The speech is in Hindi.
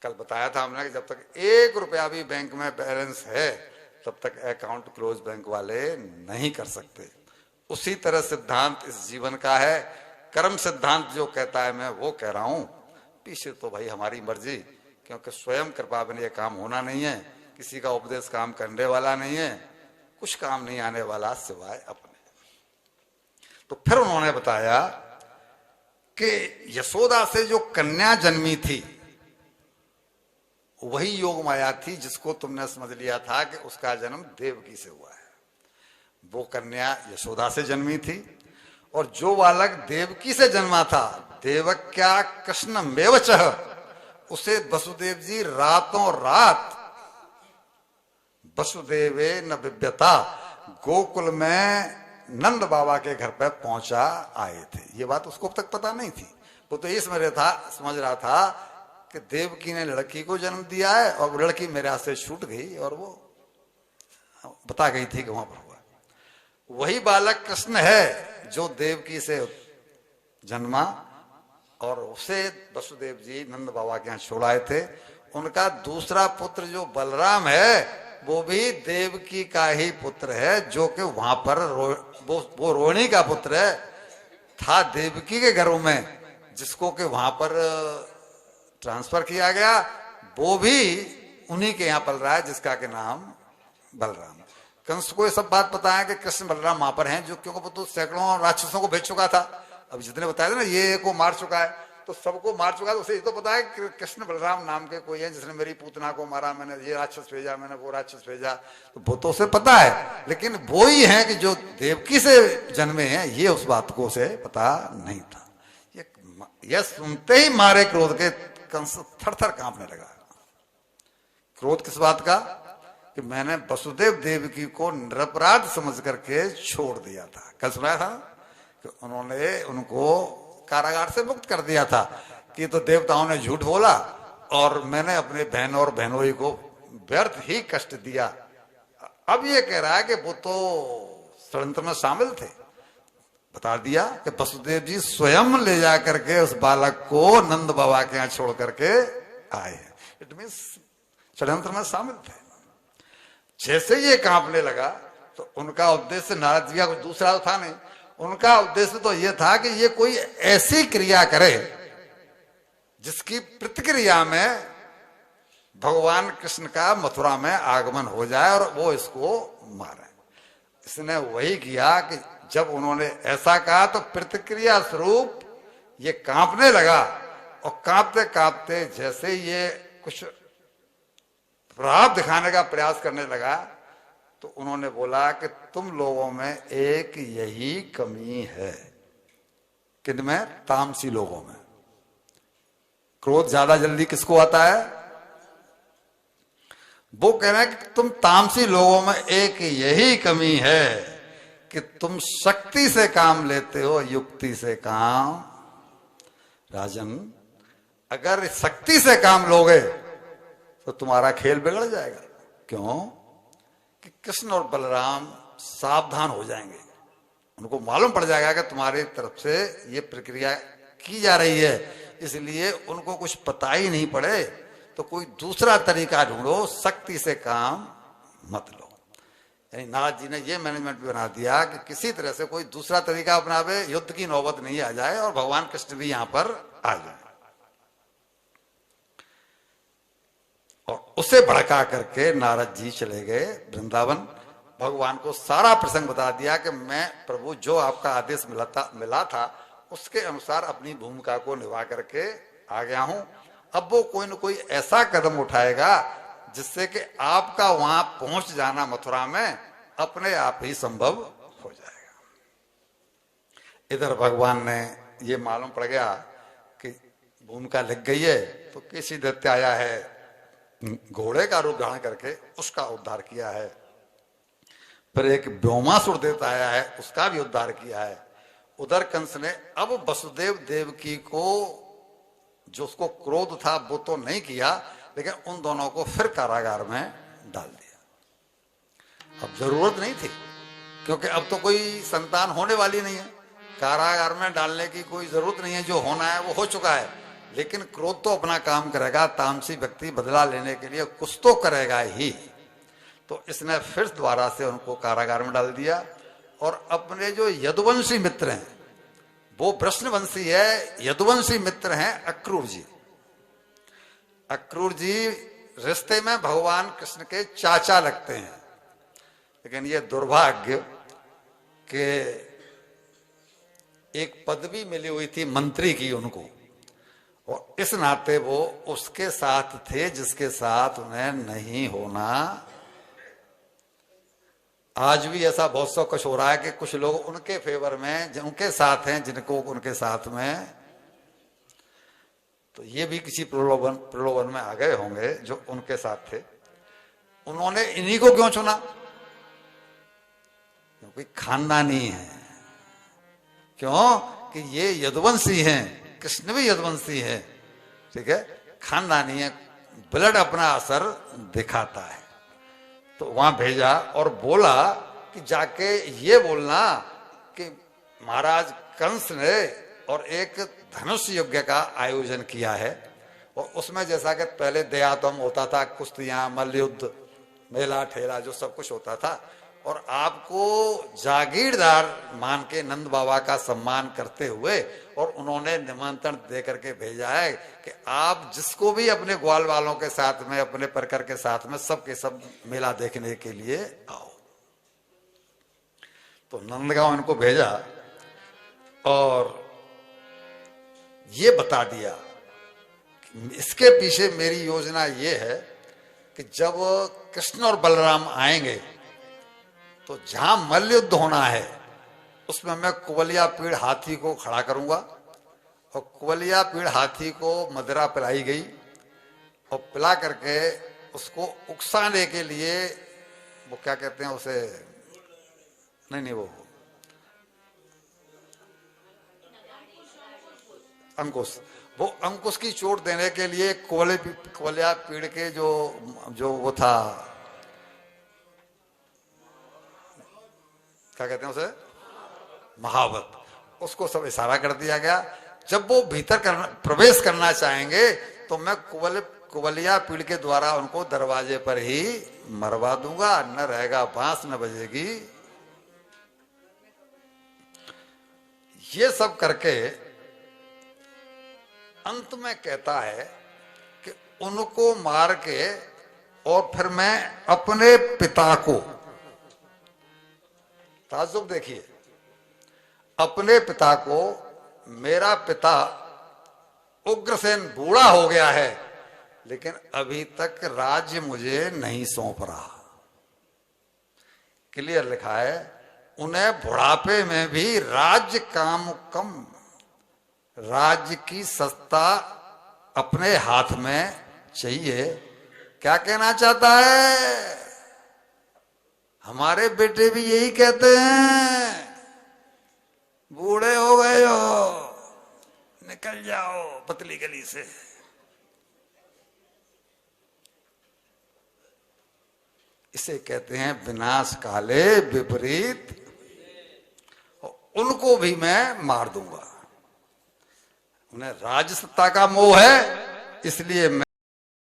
कल बताया था हमने कि जब तक 1 रुपया भी बैंक में बैलेंस है तब तक अकाउंट क्लोज बैंक वाले नहीं कर सकते। उसी तरह सिद्धांत इस जीवन का है। कर्म सिद्धांत जो कहता है मैं वो कह रहा हूं, पीछे तो भाई हमारी मर्जी, क्योंकि स्वयं कृपा बिना ये काम होना नहीं है, किसी का उपदेश काम करने वाला नहीं है, कुछ काम नहीं आने वाला सिवाय अपने। तो फिर उन्होंने बताया कि यशोदा से जो कन्या जन्मी थी वही योग माया थी जिसको तुमने समझ लिया था कि उसका जन्म देवकी से हुआ है। वो कन्या यशोदा से जन्मी थी और जो बालक देवकी से जन्मा था, देवक्या कृष्ण मेवचः, उसे वसुदेव जी रातों रात वसुदेवे न बिभ्यता गोकुल में नंद बाबा के घर पर पहुंचा आए थे। ये बात उसको अब तक पता नहीं थी। वो तो ये समझ रहा था कि देवकी ने लड़की को जन्म दिया है और वो लड़की मेरे हाथ से छूट गई और वो बता गई थी कि वहां पर हुआ। वही बालक कृष्ण है जो देवकी से जन्मा और उसे वसुदेव जी नंद बाबा के यहाँ छोड़ाए थे। उनका दूसरा पुत्र जो बलराम है वो भी देवकी का ही पुत्र है, जो कि वहां पर वो रोहिणी का पुत्र है, था देवकी के घरों में, जिसको कि वहां पर ट्रांसफर किया गया। वो भी उन्हीं के यहाँ पल रहा है जिसका के नाम बलराम। कंस को ये सब बात पता है कि कृष्ण बलराम वहां पर हैं, जो क्योंकि वो तो सैकड़ों राक्षसों को भेज चुका था। अब जितने बताया था ना, ये को मार चुका है तो सबको मार चुका है, तो उसे ये तो पता है कि कृष्ण बलराम नाम के कोई है जिसने मेरी पूतना को मारा, मैंने ये राक्षस भेजा, मैंने वो राक्षस भेजा, तो वो तो उसे पता है। लेकिन वो ही है कि जो देवकी से जन्मे हैं, ये उस बात को उसे पता नहीं था। ये सुनते ही मारे क्रोध के कंस थर थर कांपने लगा। क्रोध किस बात का? कि मैंने वसुदेव देवकी को निरपराध समझ करके छोड़ दिया था। कल सुनाया था कि उन्होंने उनको कारागार से मुक्त कर दिया था कि तो देवताओं ने झूठ बोला और मैंने अपने बहन और बहनोई को व्यर्थ ही कष्ट दिया। अब ये कह रहा है कि वो तो षड्यंत्र में शामिल थे। बता दिया कि वसुदेव जी स्वयं ले जा करके उस बालक को नंद बाबा के यहाँ छोड़ करके आए हैं। इट मीन्स षड्यंत्र में शामिल थे। जैसे ये कांपने लगा तो उनका उद्देश्य नारद जी का कुछ दूसरा था नहीं। उनका उद्देश्य तो यह था कि ये कोई ऐसी क्रिया करे जिसकी प्रतिक्रिया में भगवान कृष्ण का मथुरा में आगमन हो जाए और वो इसको मारे। इसने वही किया कि जब उन्होंने ऐसा कहा तो प्रतिक्रिया स्वरूप ये कांपने लगा और कांपते कांपते जैसे ये कुछ प्रभाव दिखाने का प्रयास करने लगा तो उन्होंने बोला कि तुम लोगों में एक यही कमी है। किनमें? तामसी लोगों में। क्रोध ज्यादा जल्दी किसको आता है? वो कह रहे हैं कि तुम तामसी लोगों में एक यही कमी है कि तुम शक्ति से काम लेते हो, युक्ति से काम। राजन, अगर शक्ति से काम लोगे तो तुम्हारा खेल बिगड़ जाएगा। क्यों? कि कृष्ण और बलराम सावधान हो जाएंगे। उनको मालूम पड़ जाएगा कि तुम्हारी तरफ से ये प्रक्रिया की जा रही है, इसलिए उनको कुछ पता ही नहीं पड़े तो कोई दूसरा तरीका ढूंढो, शक्ति से काम मत लो। यानी नारद जी ने ये मैनेजमेंट भी बना दिया कि किसी तरह से कोई दूसरा तरीका अपनावे, युद्ध की नौबत नहीं आ जाए और भगवान कृष्ण भी यहां पर आ जाए। और उसे भड़का करके नारद जी चले गए वृंदावन। भगवान को सारा प्रसंग बता दिया कि मैं प्रभु जो आपका आदेश मिला था उसके अनुसार अपनी भूमिका को निभा करके आ गया हूं। अब वो कोई न कोई ऐसा कदम उठाएगा जिससे कि आपका वहां पहुंच जाना मथुरा में अपने आप ही संभव हो जाएगा। इधर भगवान ने ये मालूम पड़ गया कि भूमिका लग गई है तो किसी दैत्य आया है, घोड़े का रूप धारण करके उसका उद्धार किया है। फिर एक व्योमासुर देवता आया है, उसका भी उद्धार किया है। उधर कंस ने अब वसुदेव देवकी को, जो उसको क्रोध था वो तो नहीं किया, लेकिन उन दोनों को फिर कारागार में डाल दिया। अब जरूरत नहीं थी क्योंकि अब तो कोई संतान होने वाली नहीं है। कारागार में डालने की कोई जरूरत नहीं है, जो होना है वो हो चुका है। लेकिन क्रोध तो अपना काम करेगा, तामसी व्यक्ति बदला लेने के लिए कुछ तो करेगा ही। तो इसने फिर दोबारा से उनको कारागार में डाल दिया। और अपने जो यदुवंशी मित्र हैं, वो वृष्णवंशी है, यदुवंशी मित्र हैं अक्रूर जी। अक्रूर जी रिश्ते में भगवान कृष्ण के चाचा लगते हैं, लेकिन ये दुर्भाग्य कि एक पदवी मिली हुई थी मंत्री की उनको, और इस नाते वो उसके साथ थे जिसके साथ उन्हें नहीं होना। आज भी ऐसा बहुत सा कुछ हो रहा है कि कुछ लोग उनके फेवर में, उनके साथ हैं जिनको उनके साथ में, तो ये भी किसी प्रलोभन में आ गए होंगे जो उनके साथ थे। उन्होंने इन्हीं को क्यों चुना? क्योंकि खानदानी है। क्यों? कि ये यदुवंशी हैं, कृष्ण भी यदुवंशी है, ठीक है, खानदानी है, ब्लड अपना असर दिखाता है। तो वहां भेजा और बोला कि जाके ये बोलना कि महाराज कंस ने और एक धनुष यज्ञ का आयोजन किया है, और उसमें जैसा कि पहले दयातम होता था, कुश्तियां, मल्लयुद्ध, मेला ठेला, जो सब कुछ होता था, और आपको जागीरदार मान के नंद बाबा का सम्मान करते हुए और उन्होंने निमंत्रण दे करके भेजा है कि आप जिसको भी अपने ग्वाल वालों के साथ में, अपने परकर के साथ में, सबके सब मेला देखने के लिए आओ। तो नंदगांव इनको भेजा और ये बता दिया कि इसके पीछे मेरी योजना ये है कि जब कृष्ण और बलराम आएंगे तो जहां मल्लयुद्ध होना है उसमें मैं कुवलिया पीड़ हाथी को खड़ा करूंगा, और कुवलिया पीड़ हाथी को मदिरा पिलाई गई, और पिला करके उसको उकसाने के लिए, वो क्या कहते हैं उसे, नहीं वो अंकुश, वो अंकुश की चोट देने के लिए कुवलिया पीड़ के जो वो था, क्या कहते हैं उसे, महावत, उसको सब इशारा कर दिया गया। जब वो भीतर प्रवेश करना चाहेंगे तो मैं कुवलिया पीड़ के द्वारा उनको दरवाजे पर ही मरवा दूंगा, न रहेगा बांस न बजेगी। ये सब करके अंत में कहता है कि उनको मार के और फिर मैं अपने पिता को, ताज्जुब देखिए, अपने पिता को, मेरा पिता उग्रसेन बूढ़ा हो गया है लेकिन अभी तक राज्य मुझे नहीं सौंप रहा। क्लियर लिखा है, उन्हें बुढ़ापे में भी राज्य काम कम, राज्य की सत्ता अपने हाथ में चाहिए। क्या कहना चाहता है? हमारे बेटे भी यही कहते हैं, बूढ़े हो गए हो, निकल जाओ पतली गली से। इसे कहते हैं विनाश काले विपरीत। उनको भी मैं मार दूंगा। उन्हें राज सत्ता का मोह है, इसलिए मैं